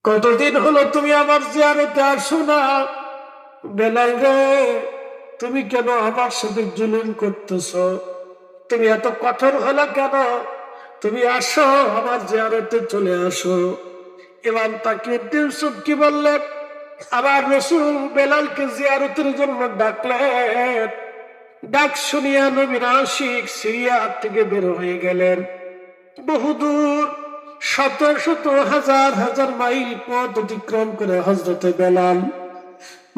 কতদিন হলো তুমি আমার জিয়ারতে আসো না। বেলাল রে, তুমি কেন আমার সাথে জুলুম করতেছ? তুমি এত কঠোর হলো কেন? তুমি আসো, আমার জিয়ারতে চলে আসো। ইমাম তাকিউদ্দিন সুবকি বললেন, আবার রাসূল বেলালকে জিয়ারতের জন্য ডাকলেন। ডাক শুনিয়া নবীর আশিক সিরিয়া থেকে বের হয়ে গেলেন। বহুদূর, শত শত হাজার হাজার মাইল পথ অতিক্রম করে হযরতে বেলাল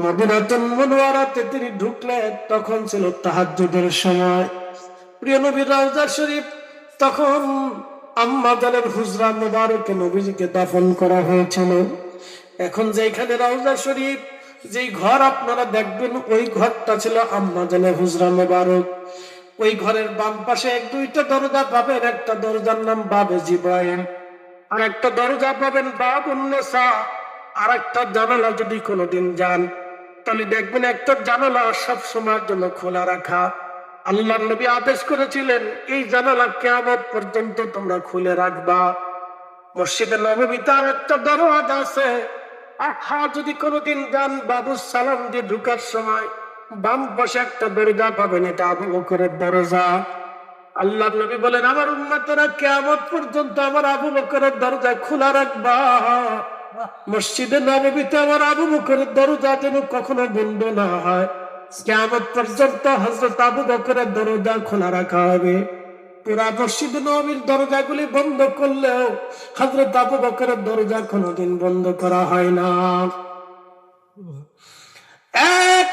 মদিনাতুল মুনওয়ারাতে তিনি ঢুকলেন। তখন ছিল তাহাজ্জুদের সময়। প্রিয় নবীর রওজা শরীফ তখন আম্মা জানের হুজরা মুবারকে নবীজিকে দাফন করা হয়েছিল। এখন যেখানে রওজা শরীফ, যেই ঘর আপনারা দেখবেন, ওই ঘরটা ছিল আম্মা জানের হুজরা মুবারক। ওই ঘরের বাম পাশে এক দুইটা দরজা পাবেন। একটা দরজার নাম বাবে জিব্রাইল, আর একটা দরজা পাবেন বাবুন নিসা। আর একটা জানালা যদি কোনোদিন যান, তাহলে দেখবেন একটা জানালা সব সময়ের জন্য খোলা রাখা। আল্লাহর নবী আদেশ করেছিলেন, এই জানালা কিয়ামত পর্যন্ত তোমরা খুলে রাখবা। মসজিদে নববীতে আর একটা দরওয়াজা আছে। যদি কোনোদিন যান, বাবু সালাম দিয়ে ঢুকার সময় বাম পাশে একটা দরজা পাবেন, এটা আবু বকরের দরজা। আল্লাহর নবী বলেন, আমার উম্মতেরা কিয়ামত পর্যন্ত আমার আবু বকরের দরজা খোলা রাখবা। মসজিদে নববীতে আমার আবু বকরের দরজা যেন কখনো বন্ধ না হয়। কিয়ামত পর্যন্ত হযরত আবু বকরের দরজা খোলা রাখা হবে। পুরা মসজিদে নববীর দরজাগুলি বন্ধ করলেও হযরত আবু বকরের দরজা কোনোদিন বন্ধ করা হয় না। এক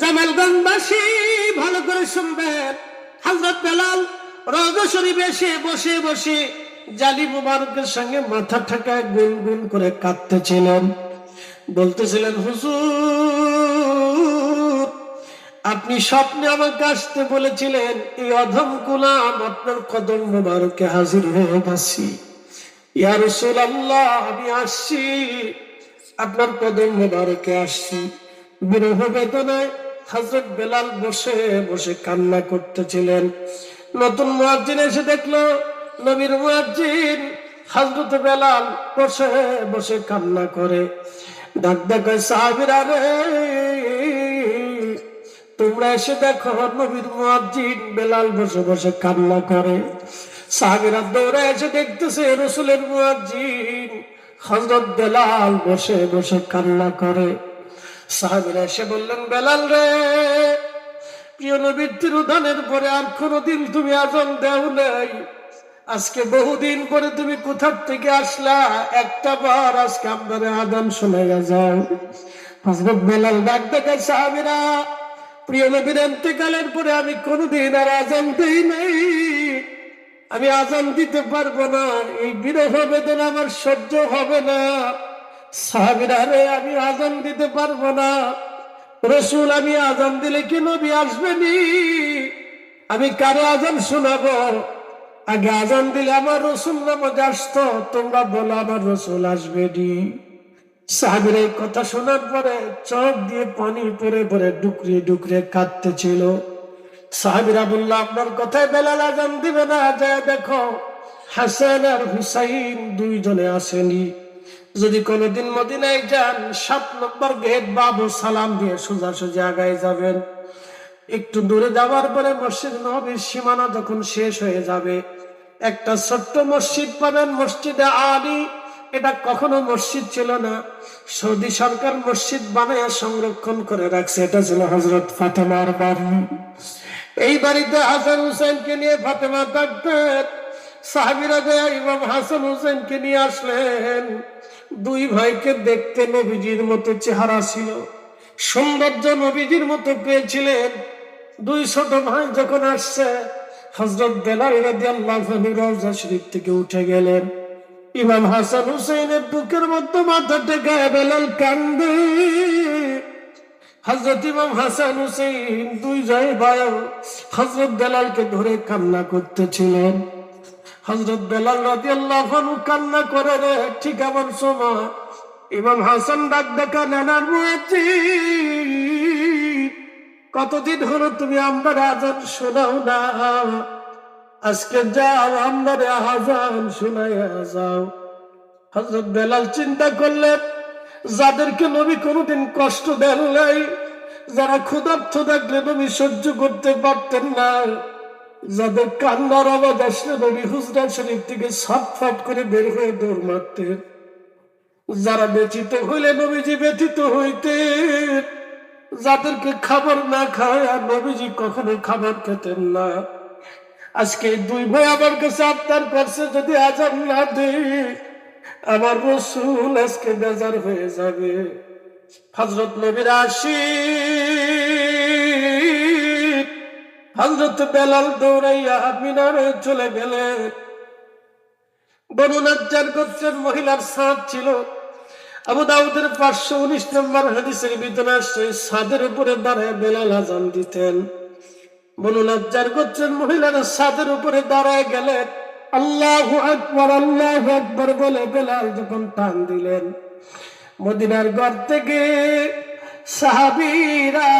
জামালগঞ্জবাসী ভালো করে শুনবেন, হযরত বেলাল রওজা শরীফে এসে বসে বসে জালি মুবারকের সঙ্গে মাথা ঠেকায় গুনগুন করে কাঁদতেছিলেন। বলতেছিলেন, হুজুর, আপনি স্বপ্নে আমাকে আসতে বলেছিলেন, এই অধম গোলাম আপনার কদম মুবারকে হাজির হয়ে গেছি। ইয়া রাসূলুল্লাহ, আমি আসছি, আপনার কদম মুবারকে আসছি। বিরহ বেদনায় হযরত বেলাল বসে বসে কান্না করতেছিলেন। নতুন মুয়াজ্জিন এসে দেখলো নবীর মুয়াজ্জিন হযরত বেলাল বসে বসে কান্না করে। ডাক ডাক, সাহাবীরা রে, তোমরা এসে দেখো নবীর মুয়াজ্জিন বেলাল বসে বসে কান্না করে। সাহাবীরা দৌড়ে এসে দেখতেছে রাসূলের মুয়াজ্জিন হযরত বেলাল বসে বসে কান্না করে। সাহাবীরা এসে বললেন, বেলাল রে, প্রিয় নবীর তিরোধানের পরে আর কোনদিন তুমি আযান দাও নাই। আজকে বহুদিন পরে তুমি কোথা থেকে আসলা, একটা বার আজকে আপনার আযান শোনা যাও। হযরত বেলাল ডাক ডাকে, সাহাবীরা, প্রিয় নবীর ইন্তেকালের পরে আমি কোনদিন আর আযান দেই নাই। আমি আযান দিতে পারবো না, এই বিরহ বেদনা আমার সহ্য হবে না। সাহাবীরা রে, আমি আযান দিতে পারবো না। রাসূল, আমি আযান দিলে কি নবী আসবেনি? আমি কারে আযান শোনাবো? আগে আযান দিলে আমার রাসূল নামাজে আসতো, তোমরা বলো আমার রাসূল আসবেনি। সাহাবীরা এই কথা শোনার পরে চোখ দিয়ে পানি পড়ে পড়ে ডুকরিয়ে ডুকরিয়ে কাঁদতেছিল। সাহাবীরা বলল, আপনার কথায় বেলাল আযান দিবে না, যায় দেখো হাসান আর হুসাইন দুইজনে আসেনি। যদি কোনোদিন মদিনায় যান, ৭ নম্বর গেট বাবু সালাম দিয়ে সোজাসুজি আগায় যাবেন। একটু দূরে যাওয়ার পরে মসজিদ নববীর সীমানা যখন শেষ হয়ে যাবে, একটা ছোট্ট মসজিদ পাবেন, মসজিদে আলী। এটা কখনো মসজিদ ছিল না, সৌদি সরকার মসজিদ বানায় সংরক্ষণ করে রাখছে। এটা ছিল হযরত ফাতেমার বাড়ি। এই বাড়িতে হাসান হুসাইনকে নিয়ে ফাতেমা থাকতেন। সাহাবীরা গিয়ে ইমাম হাসান হুসাইনকে নিয়ে আসলেন। দুই ভাইকে দেখতে নবীজির মতো চেহারা ছিল, সৌন্দর্য নবীজির মতো পেয়েছিলেন। দুই ছোট ভাই যখন আসছে, হযরত বেলাল রাদিয়াল্লাহু আনহু রওজা শরীফ থেকে উঠে গেলেন। ইমাম হাসান হুসাইনের বুকের মধ্যে মাথা টেকায় বেলাল কান্দে। হযরত ইমাম হাসান হুসাইন দুই ভাই হযরত বেলালকে ধরে কান্না করতেছিলেন। হযরত বেলাল রাদিয়াল্লাহু আনহু কান্না করে রে, ঠিক এমন সময় ইমাম হাসান ডাক ডাকা, নানার মুয়াজ্জিন, কতদিন হলো তুমি আমার আযান শোনাও না, আজকে যাও আমার আযান শোনাইয়া যাও। হযরত বেলাল চিন্তা করলেন, যাদেরকে নবী কোনোদিন কষ্ট দেন নাই, যারা ক্ষুধার্ত থাকলে নবী সহ্য করতে পারতেন না, যাদের কান্নার আওয়াজ আসলে নবী হুজরা শরীফ থেকে ছটফট করে বের হয়ে দৌড় মারতেন, যারা ব্যথিত হইলে নবীজি ব্যথিত হইতেন, যাদেরকে খাবার না খায় আর নবীজি কখনো খাবার খেতেন না। আজকে দুই ভাই আমার কাছে আবদার করছে, যদি আজান না দেয় আমার রাসূল আজকে বেজার হয়ে যাবে। হযরত নবীর আশিক হযরত বেলাল দৌড়াইয়া মিনারে চলে গেলেন। বনু নাজ্জার গোত্রের মহিলার ছাদ ছিল। আবু দাউদের 519 নম্বর হাদিসের ভিতরে আসছে, ছাদের উপরে দাঁড়ায় বেলাল আজান দিতেন। বনু নাজ্জার গোত্রের মহিলারা ছাদের উপরে দাঁড়ায় গেলেন, আল্লাহু আকবার বলে বেলাল যখন টান দিলেন, মদিনার ঘর থেকে সাহাবীরা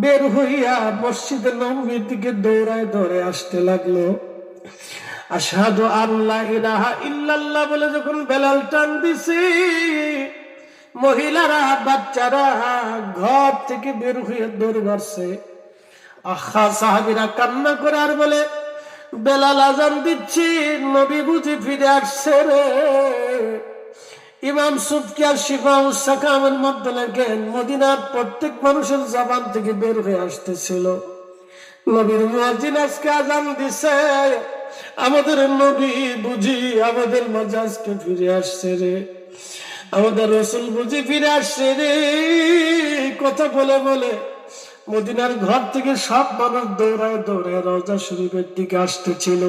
বের হইয়া মসজিদে নববীর দিকে দৌড়ায় দৌড়ে আসতে লাগলো। আশহাদু আল্লা ইলাহা ইল্লাল্লাহ বলে যখন বেলাল টান দিছে, মহিলারা বাচ্চারা ঘর থেকে বের হয়ে দৌড় মারছে। আহা, সাহাবীরা কান্না করে আর বলে, বেলাল আজান দিচ্ছে, নবী বুঝি ফিরে আসছে রে। ইমাম সুবকি আর শিফাউস সাকামের মধ্যে লেখেন, মদিনার প্রত্যেক মানুষের জবান থেকে বের হয়ে আসতেছিল, নবীর মুয়াজ্জিন আজকে আজান দিছে, আমাদের নবী বুঝি আমাদের মাঝে আজকে ফিরে আসছে রে, আমাদের রাসূল বুঝি ফিরে আসছে রে। কথা বলে বলে মদিনার ঘর থেকে সব মানুষ দৌড়ায় দৌড়ায় রওজা শরীফের দিকে আসতেছিল,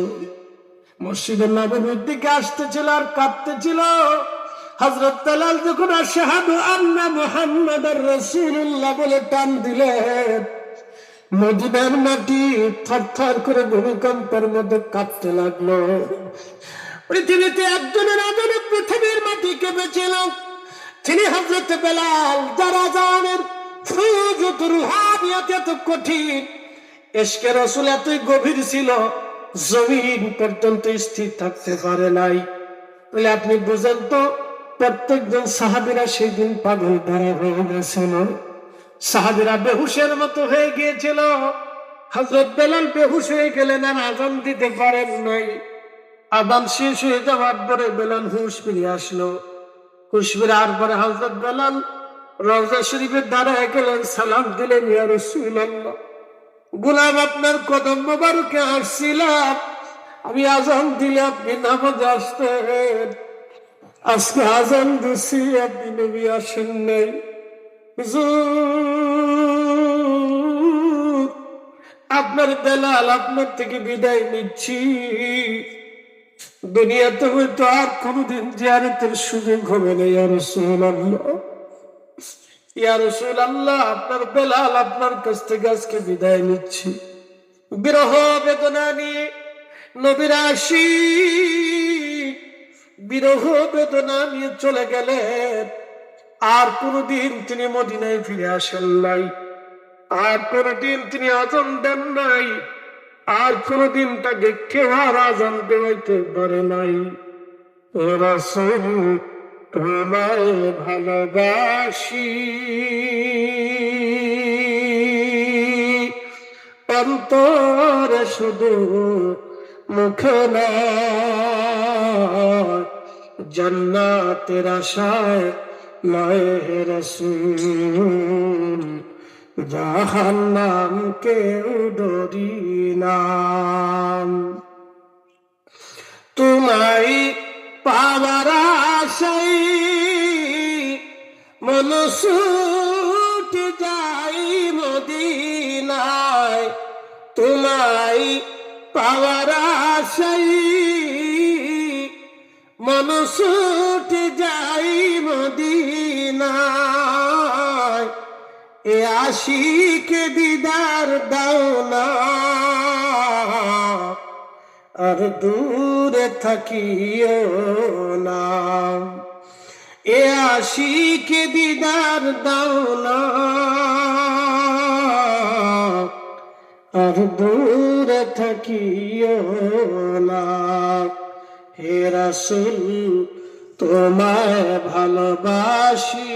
মসজিদের নববীর দিকে আসতেছিল আর কাঁদতেছিল। হযরত বেলাল যখন আশহাদু আন্না মুহাম্মাদার রাসূলুল্লাহ বলে টান দিলেন, মদিনার মাটি থরথর করে ভূমিকম্পের মধ্যে কাঁপতে লাগলো। পৃথিবীতে একজনের আজানে পৃথিবীর মাটি কেঁপেছিল, তিনি হযরত বেলাল। যার আজানের রুহানিয়াত এত কঠিন, ইশকে রাসূল এতই গভীর ছিল, জমিন পর্যন্ত স্থির থাকতে পারে নাই। বলে আপনি বুঝেন তো, প্রত্যেকজন সাহাবীরা সেই দিন পাগল ধরা হয়ে গেছিল, সাহাবীরা বেহুশের মতো হয়ে গিয়েছিল। হযরত বেলাল বেহুশ হয়ে গেলেন আর আজান দিতে পারেন নাই। আজান শেষ হয়ে যাওয়ার পরে বেলাল হুঁশ ফিরে আসলো। হুঁশ ফিরার পরে হযরত বেলাল রওজা শরীফের দাঁড়ায় গেলেন, সালাম দিলেন, ইয়া রাসূলুল্লাহ, গোলাম আপনার কদম মোবারকে আসছিলাম, আমি আজান দিলে আপনি নামাজে আসতেন, আজকে আজান দিছি আপনি নবী আসেন নাই। হুজুর, আপনার বেলাল আপনার থেকে বিদায় নিচ্ছি, দুনিয়াতে হয়তো আর কোনদিন জিয়ারতের সুযোগ হবে না। ইয়া রাসূলুল্লাহ, ইয়া রাসূলুল্লাহ, আপনার বেলাল আপনার কাছ থেকে আজকে বিদায় নিচ্ছি। বিরহ বেদনা নিয়ে নবীর আশিক বিরহ বেদনা নিয়ে চলে গেলেন। আর কোনদিন তিনি মদিনায় ফিরে আসেন নাই, আর কোনদিন তিনি আজান দেন নাই, আর কোনদিন তাকে কেউ আর আজান দেওয়াইতে পারে নাই। ও রাসূল, তোমায় ভালোবাসি, অন্তরে শুধু মুখে নয়, জান্নাতের আশায় নয় হে রাসূল, জাহান্নাম কেউ ডরি না। তোমায় পাওয়ার আশায় মন ছুটে যাই মদিনায়, তোমায় পাওয়ার আশায় মন ছুটে যাই মদিনায়, এ আশিকে দিদার দাও না, আর দূরে থাকিও না। এ আশিকে দিদার দাও না, আর দূরে থাকিও না। হে রাসূল, তোমায় ভালোবাসি।